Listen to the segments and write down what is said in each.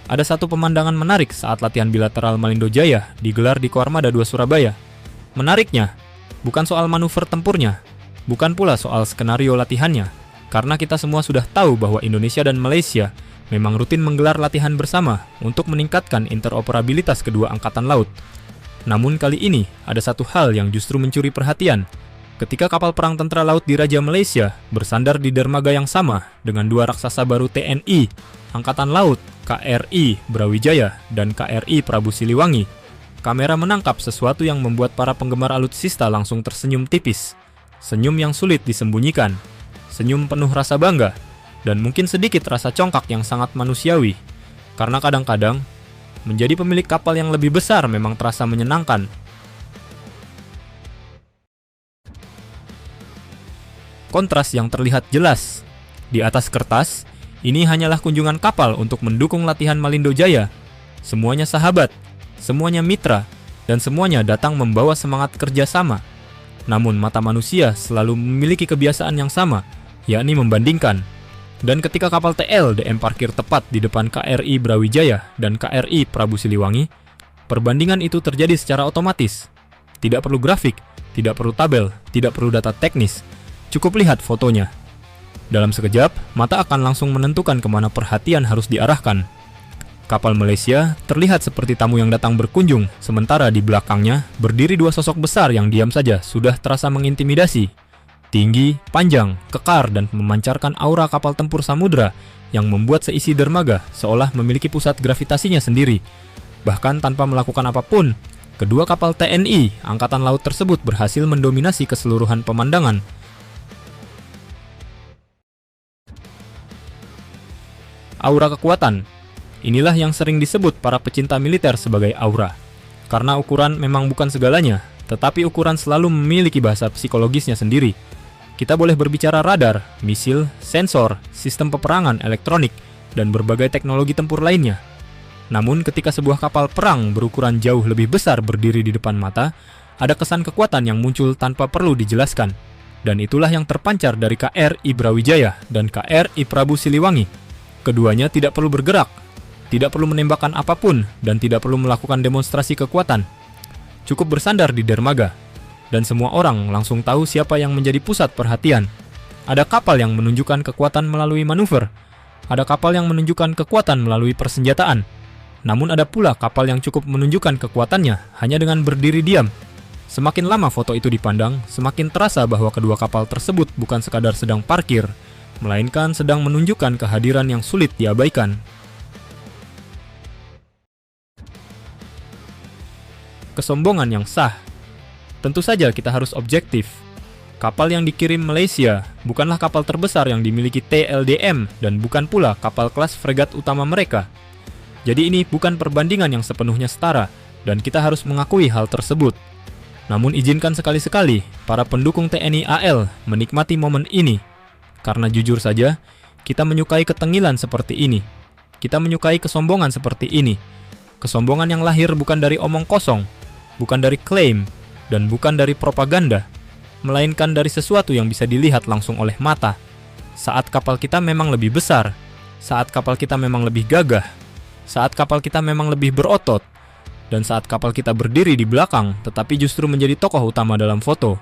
Ada satu pemandangan menarik saat latihan bilateral Malindo Jaya digelar di Koarmada 2 Surabaya. Menariknya, bukan soal manuver tempurnya, bukan pula soal skenario latihannya, karena kita semua sudah tahu bahwa Indonesia dan Malaysia memang rutin menggelar latihan bersama untuk meningkatkan interoperabilitas kedua angkatan laut. Namun kali ini, ada satu hal yang justru mencuri perhatian. Ketika kapal perang tentara laut Diraja Malaysia bersandar di dermaga yang sama dengan dua raksasa baru TNI, Angkatan Laut, KRI Brawijaya, dan KRI Prabu Siliwangi, kamera menangkap sesuatu yang membuat para penggemar alutsista langsung tersenyum tipis. Senyum yang sulit disembunyikan, senyum penuh rasa bangga, dan mungkin sedikit rasa congkak yang sangat manusiawi. Karena kadang-kadang, menjadi pemilik kapal yang lebih besar memang terasa menyenangkan. Kontras yang terlihat jelas. Di atas kertas, ini hanyalah kunjungan kapal untuk mendukung latihan Malindo Jaya. Semuanya sahabat, semuanya mitra, dan semuanya datang membawa semangat kerjasama. Namun mata manusia selalu memiliki kebiasaan yang sama, yakni membandingkan. Dan ketika kapal TL DM parkir tepat di depan KRI Brawijaya dan KRI Prabu Siliwangi, perbandingan itu terjadi secara otomatis. Tidak perlu grafik, tidak perlu tabel, tidak perlu data teknis. Cukup lihat fotonya. Dalam sekejap, mata akan langsung menentukan kemana perhatian harus diarahkan. Kapal Malaysia terlihat seperti tamu yang datang berkunjung, sementara di belakangnya berdiri dua sosok besar yang diam saja sudah terasa mengintimidasi. Tinggi, panjang, kekar, dan memancarkan aura kapal tempur samudra yang membuat seisi dermaga seolah memiliki pusat gravitasinya sendiri. Bahkan tanpa melakukan apapun, kedua kapal TNI Angkatan Laut tersebut berhasil mendominasi keseluruhan pemandangan. Aura kekuatan. Inilah yang sering disebut para pecinta militer sebagai aura. Karena ukuran memang bukan segalanya, tetapi ukuran selalu memiliki bahasa psikologisnya sendiri. Kita boleh berbicara radar, misil, sensor, sistem peperangan elektronik, dan berbagai teknologi tempur lainnya. Namun ketika sebuah kapal perang berukuran jauh lebih besar berdiri di depan mata, ada kesan kekuatan yang muncul tanpa perlu dijelaskan. Dan itulah yang terpancar dari KRI Brawijaya dan KRI Prabu Siliwangi. Keduanya tidak perlu bergerak, tidak perlu menembakkan apapun, dan tidak perlu melakukan demonstrasi kekuatan. Cukup bersandar di dermaga, dan semua orang langsung tahu siapa yang menjadi pusat perhatian. Ada kapal yang menunjukkan kekuatan melalui manuver, ada kapal yang menunjukkan kekuatan melalui persenjataan. Namun ada pula kapal yang cukup menunjukkan kekuatannya hanya dengan berdiri diam. Semakin lama foto itu dipandang, semakin terasa bahwa kedua kapal tersebut bukan sekadar sedang parkir, melainkan sedang menunjukkan kehadiran yang sulit diabaikan. Kesombongan yang sah. Tentu saja kita harus objektif. Kapal yang dikirim Malaysia bukanlah kapal terbesar yang dimiliki TLDM dan bukan pula kapal kelas fregat utama mereka. Jadi ini bukan perbandingan yang sepenuhnya setara dan kita harus mengakui hal tersebut. Namun izinkan sekali-sekali para pendukung TNI AL menikmati momen ini. Karena jujur saja, kita menyukai ketengilan seperti ini. Kita menyukai kesombongan seperti ini. Kesombongan yang lahir bukan dari omong kosong, bukan dari klaim, dan bukan dari propaganda, melainkan dari sesuatu yang bisa dilihat langsung oleh mata. Saat kapal kita memang lebih besar, saat kapal kita memang lebih gagah, saat kapal kita memang lebih berotot, dan saat kapal kita berdiri di belakang tetapi justru menjadi tokoh utama dalam foto,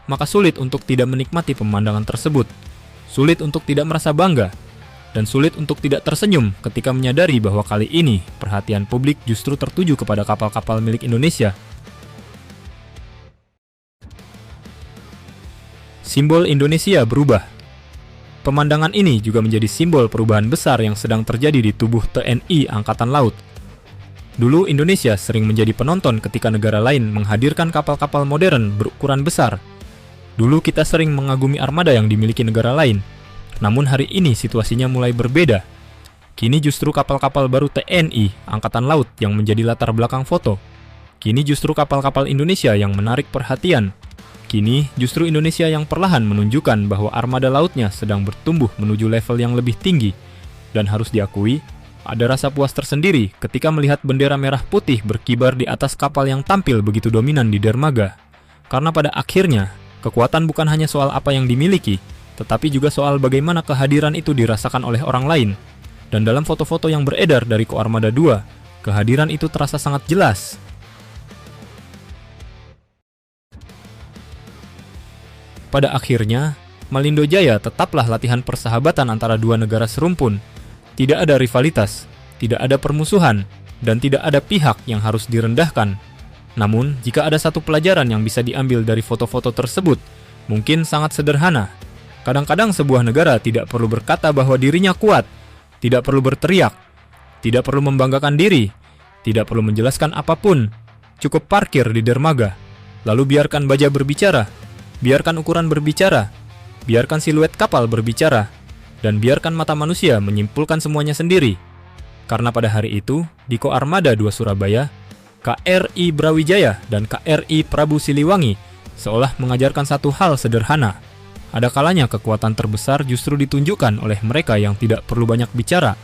maka sulit untuk tidak menikmati pemandangan tersebut. Sulit untuk tidak merasa bangga, dan sulit untuk tidak tersenyum ketika menyadari bahwa kali ini perhatian publik justru tertuju kepada kapal-kapal milik Indonesia. Simbol Indonesia berubah. Pemandangan ini juga menjadi simbol perubahan besar yang sedang terjadi di tubuh TNI Angkatan Laut. Dulu Indonesia sering menjadi penonton ketika negara lain menghadirkan kapal-kapal modern berukuran besar. Dulu kita sering mengagumi armada yang dimiliki negara lain. Namun hari ini situasinya mulai berbeda. Kini justru kapal-kapal baru TNI Angkatan Laut yang menjadi latar belakang foto. Kini justru kapal-kapal Indonesia yang menarik perhatian. Kini justru Indonesia yang perlahan menunjukkan bahwa armada lautnya sedang bertumbuh menuju level yang lebih tinggi. Dan harus diakui, ada rasa puas tersendiri ketika melihat bendera merah putih berkibar di atas kapal yang tampil begitu dominan di dermaga. Karena pada akhirnya, kekuatan bukan hanya soal apa yang dimiliki, tetapi juga soal bagaimana kehadiran itu dirasakan oleh orang lain. Dan dalam foto-foto yang beredar dari Koarmada 2, kehadiran itu terasa sangat jelas. Pada akhirnya, Malindo Jaya tetaplah latihan persahabatan antara dua negara serumpun. Tidak ada rivalitas, tidak ada permusuhan, dan tidak ada pihak yang harus direndahkan. Namun, jika ada satu pelajaran yang bisa diambil dari foto-foto tersebut, mungkin sangat sederhana. Kadang-kadang sebuah negara tidak perlu berkata bahwa dirinya kuat, tidak perlu berteriak, tidak perlu membanggakan diri, tidak perlu menjelaskan apapun. Cukup parkir di dermaga, lalu biarkan baja berbicara, biarkan ukuran berbicara, biarkan siluet kapal berbicara, dan biarkan mata manusia menyimpulkan semuanya sendiri. Karena pada hari itu, di Koarmada 2 Surabaya, KRI Brawijaya dan KRI Prabu Siliwangi seolah mengajarkan satu hal sederhana. Ada kalanya kekuatan terbesar justru ditunjukkan oleh mereka yang tidak perlu banyak bicara.